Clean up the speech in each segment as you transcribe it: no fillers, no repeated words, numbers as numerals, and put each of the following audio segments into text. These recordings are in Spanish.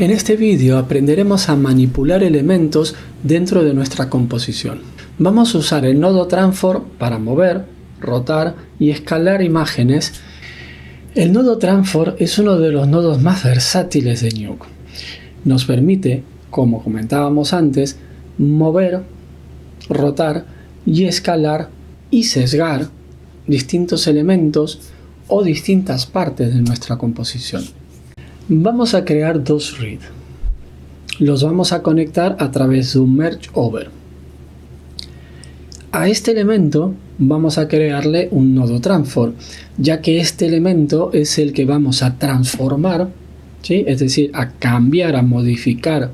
En este vídeo aprenderemos a manipular elementos dentro de nuestra composición. Vamos a usar el nodo transform para mover, rotar y escalar imágenes. El nodo transform es uno de los nodos más versátiles de Nuke. Nos permite, como comentábamos antes, mover, rotar y escalar y sesgar distintos elementos o distintas partes de nuestra composición. Vamos a crear dos read. Los vamos a conectar a través de un merge over. A este elemento vamos a crearle un nodo transform, ya que este elemento es el que vamos a transformar, ¿sí? Es decir, a cambiar, a modificar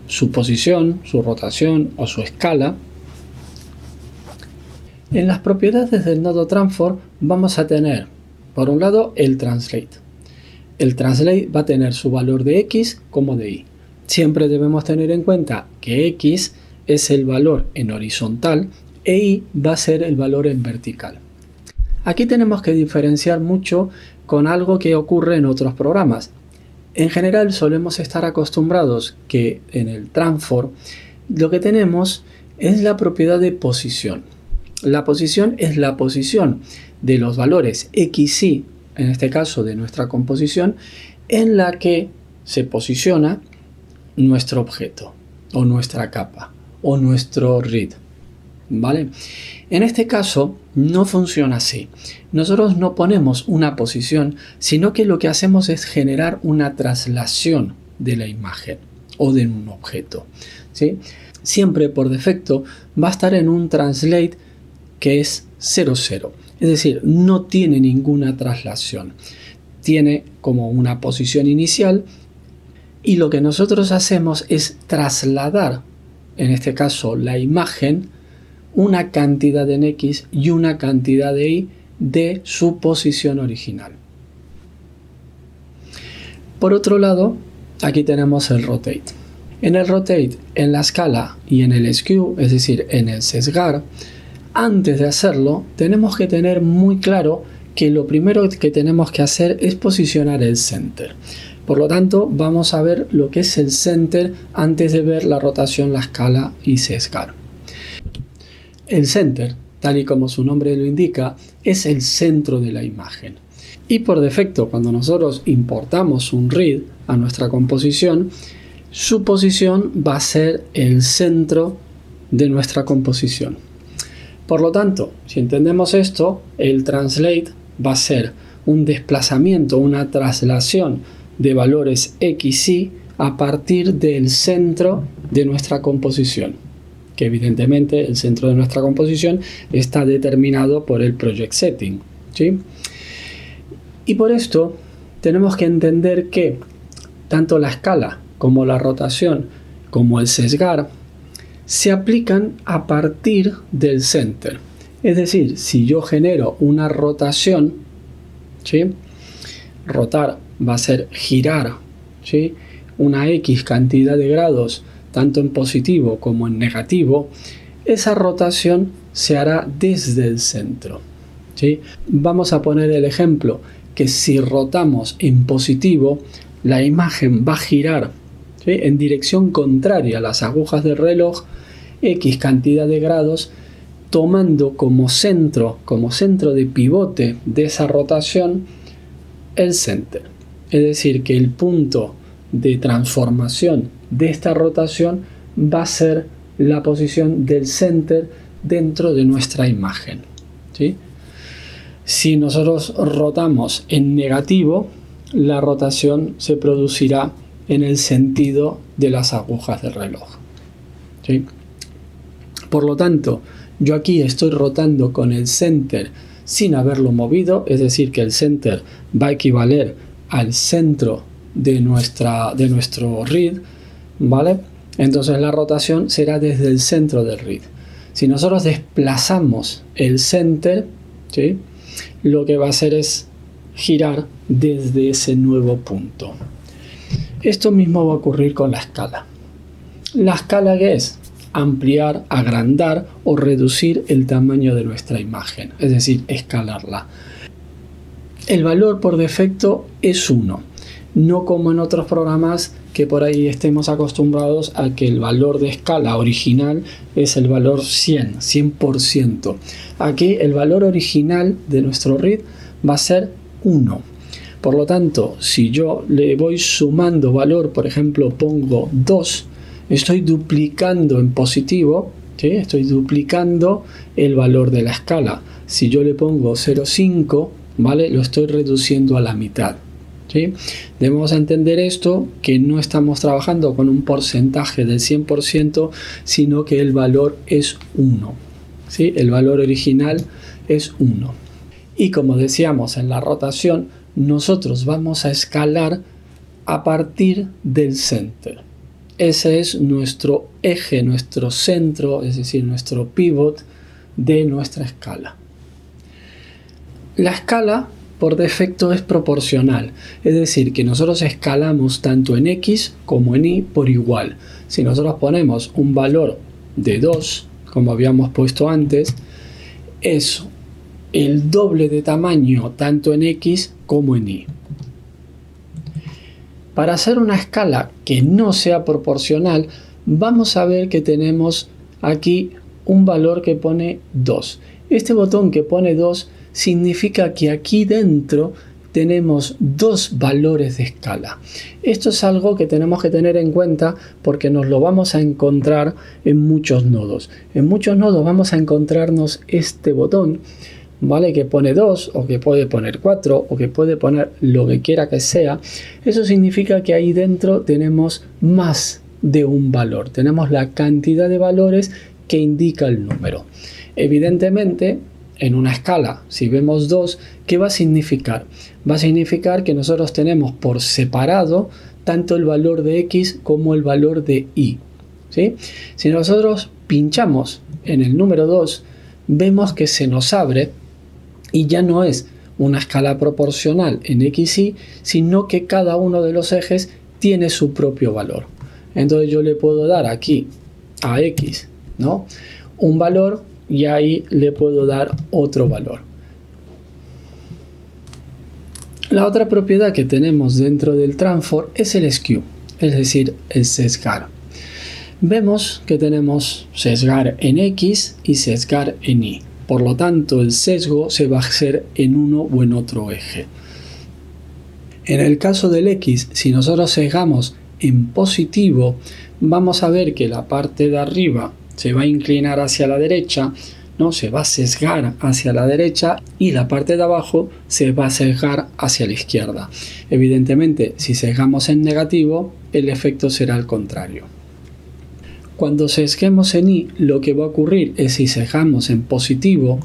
su posición, su rotación o su escala. En las propiedades del nodo transform vamos a tener, por un lado, el translate. El translate va a tener su valor de X como de Y. Siempre debemos tener en cuenta que X es el valor en horizontal e Y va a ser el valor en vertical. Aquí tenemos que diferenciar mucho con algo que ocurre en otros programas. En general solemos estar acostumbrados que en el transform lo que tenemos es la propiedad de posición. La posición es la posición de los valores X, Y, en este caso de nuestra composición, en la que se posiciona nuestro objeto, o nuestra capa, o nuestro read. ¿Vale? En este caso no funciona así. Nosotros no ponemos una posición, sino que lo que hacemos es generar una traslación de la imagen o de un objeto, ¿sí? Siempre por defecto va a estar en un translate que es 00. Es decir, no tiene ninguna traslación. Tiene como una posición inicial y lo que nosotros hacemos es trasladar, en este caso la imagen, una cantidad en X y una cantidad de Y de su posición original. Por otro lado, aquí tenemos el rotate. En el rotate, en la escala y en el skew, es decir, en el sesgar, antes de hacerlo, tenemos que tener muy claro que lo primero que tenemos que hacer es posicionar el center. Por lo tanto, vamos a ver lo que es el center antes de ver la rotación, la escala y sesgar. El center, tal y como su nombre lo indica, es el centro de la imagen. Y por defecto, cuando nosotros importamos un read a nuestra composición, su posición va a ser el centro de nuestra composición. Por lo tanto, si entendemos esto, el translate va a ser un desplazamiento, una traslación de valores X, Y a partir del centro de nuestra composición, que evidentemente el centro de nuestra composición está determinado por el project setting, ¿sí? Y por esto tenemos que entender que tanto la escala como la rotación como el sesgar se aplican a partir del center. Es decir, si yo genero una rotación, ¿sí? Rotar va a ser girar, ¿sí? Una X cantidad de grados, tanto en positivo como en negativo, esa rotación se hará desde el centro, ¿sí? Vamos a poner el ejemplo que si rotamos en positivo, la imagen va a girar, ¿sí? En dirección contraria a las agujas del reloj, X cantidad de grados, tomando como centro de pivote de esa rotación el center. Es decir, que el punto de transformación de esta rotación va a ser la posición del center dentro de nuestra imagen, ¿sí? Si nosotros rotamos en negativo, la rotación se producirá en el sentido de las agujas del reloj, ¿sí? Por lo tanto, yo aquí estoy rotando con el center sin haberlo movido, es decir, que el center va a equivaler al centro de nuestro read, ¿vale? Entonces la rotación será desde el centro del read. Si nosotros desplazamos el center, ¿sí? Lo que va a hacer es girar desde ese nuevo punto. Esto mismo va a ocurrir con la escala. ¿La escala qué es? Ampliar, agrandar o reducir el tamaño de nuestra imagen, es decir, escalarla. El valor por defecto es 1. no como en otros programas que por ahí estemos acostumbrados a que el valor de escala original es el valor 100%. Aquí el valor original de nuestro read va a ser 1. Por lo tanto, si yo le voy sumando valor, por ejemplo, pongo 2, estoy duplicando en positivo, ¿sí? Estoy duplicando el valor de la escala. Si yo le pongo 0,5, ¿vale? Lo estoy reduciendo a la mitad. ¿Sí? Debemos entender esto, que no estamos trabajando con un porcentaje del 100%, sino que el valor es 1. ¿Sí? El valor original es 1. Y como decíamos en la rotación, nosotros vamos a escalar a partir del center. Ese es nuestro eje, nuestro centro, es decir, nuestro pivot de nuestra escala. La escala por defecto es proporcional, es decir, que nosotros escalamos tanto en X como en Y por igual. Si nosotros ponemos un valor de 2, como habíamos puesto antes, es el doble de tamaño tanto en X como en Y. Para hacer una escala que no sea proporcional, vamos a ver que tenemos aquí un valor que pone 2. Este botón que pone 2 significa que aquí dentro tenemos dos valores de escala. Esto es algo que tenemos que tener en cuenta porque nos lo vamos a encontrar en muchos nodos. En muchos nodos vamos a encontrarnos este botón, ¿vale? Que pone 2 o que puede poner 4 o que puede poner lo que quiera que sea. Eso significa que ahí dentro tenemos más de un valor. Tenemos la cantidad de valores que indica el número. Evidentemente, en una escala, si vemos 2, ¿qué va a significar? Va a significar que nosotros tenemos por separado tanto el valor de X como el valor de Y. ¿Sí? Si nosotros pinchamos en el número 2, vemos que se nos abre y ya no es una escala proporcional en X y Y, sino que cada uno de los ejes tiene su propio valor. Entonces yo le puedo dar aquí a X, ¿no?, un valor, y ahí le puedo dar otro valor. La otra propiedad que tenemos dentro del transform es el skew, es decir, el sesgar. Vemos que tenemos sesgar en X y sesgar en Y. Por lo tanto, el sesgo se va a hacer en uno o en otro eje. En el caso del X, si nosotros sesgamos en positivo, vamos a ver que la parte de arriba se va a inclinar hacia la derecha, ¿no? Se va a sesgar hacia la derecha, y la parte de abajo se va a sesgar hacia la izquierda. Evidentemente, si sesgamos en negativo, el efecto será el contrario. Cuando sesguemos en Y, lo que va a ocurrir es, si sesgamos en positivo,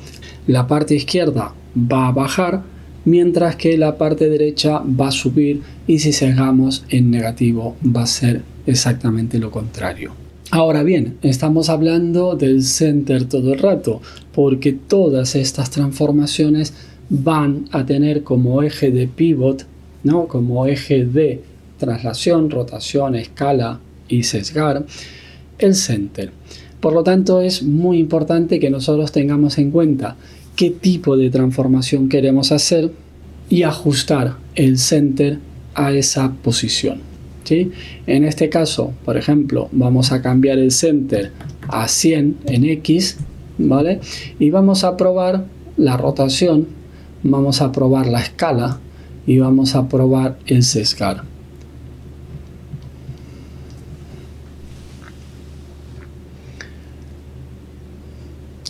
la parte izquierda va a bajar, mientras que la parte derecha va a subir, y si sesgamos en negativo va a ser exactamente lo contrario. Ahora bien, estamos hablando del center todo el rato, porque todas estas transformaciones van a tener como eje de pivot, ¿no?, como eje de traslación, rotación, escala y sesgar, el center. Por lo tanto, es muy importante que nosotros tengamos en cuenta qué tipo de transformación queremos hacer y ajustar el center a esa posición. ¿Sí? En este caso, por ejemplo, vamos a cambiar el center a 100 en X, ¿vale? Y vamos a probar la rotación, vamos a probar la escala y vamos a probar el sesgar.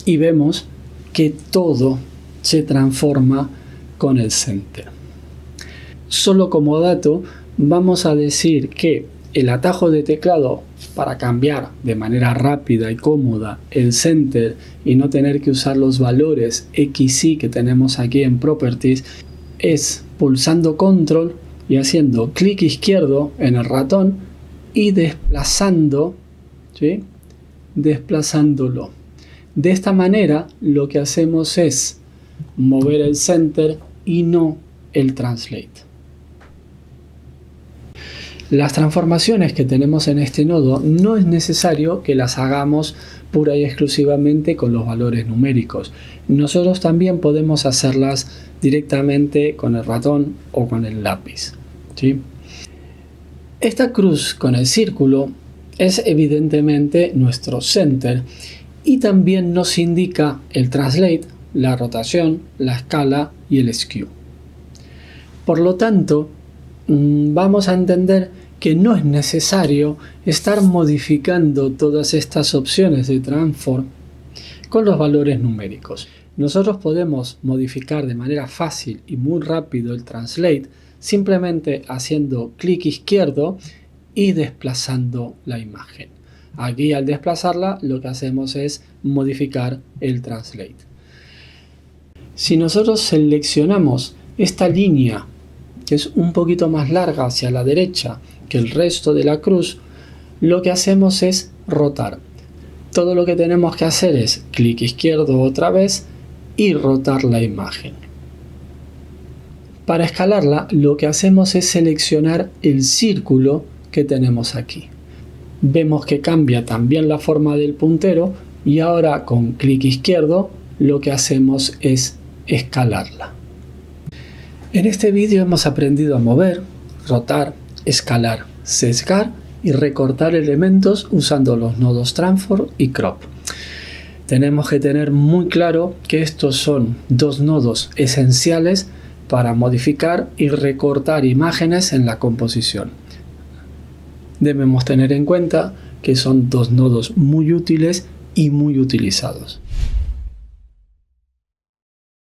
Y vemos que todo se transforma con el center. Solo como dato, vamos a decir que el atajo de teclado para cambiar de manera rápida y cómoda el center y no tener que usar los valores X y Y que tenemos aquí en Properties es pulsando Control y haciendo clic izquierdo en el ratón y desplazando, ¿sí?, desplazándolo. De esta manera lo que hacemos es mover el center y no el translate. Las transformaciones que tenemos en este nodo no es necesario que las hagamos pura y exclusivamente con los valores numéricos. Nosotros también podemos hacerlas directamente con el ratón o con el lápiz, ¿sí? Esta cruz con el círculo es evidentemente nuestro center y también nos indica el translate, la rotación, la escala y el skew. Por lo tanto, vamos a entender que no es necesario estar modificando todas estas opciones de transform con los valores numéricos. Nosotros podemos modificar de manera fácil y muy rápido el translate simplemente haciendo clic izquierdo y desplazando la imagen. Aquí al desplazarla lo que hacemos es modificar el translate. Si nosotros seleccionamos esta línea que es un poquito más larga hacia la derecha que el resto de la cruz, lo que hacemos es rotar. Todo lo que tenemos que hacer es clic izquierdo otra vez y rotar la imagen. Para escalarla, lo que hacemos es seleccionar el círculo que tenemos aquí. Vemos que cambia también la forma del puntero y ahora con clic izquierdo lo que hacemos es escalarla. En este vídeo hemos aprendido a mover, rotar, escalar, sesgar y recortar elementos usando los nodos transform y crop. Tenemos que tener muy claro que estos son dos nodos esenciales para modificar y recortar imágenes en la composición. Debemos tener en cuenta que son dos nodos muy útiles y muy utilizados.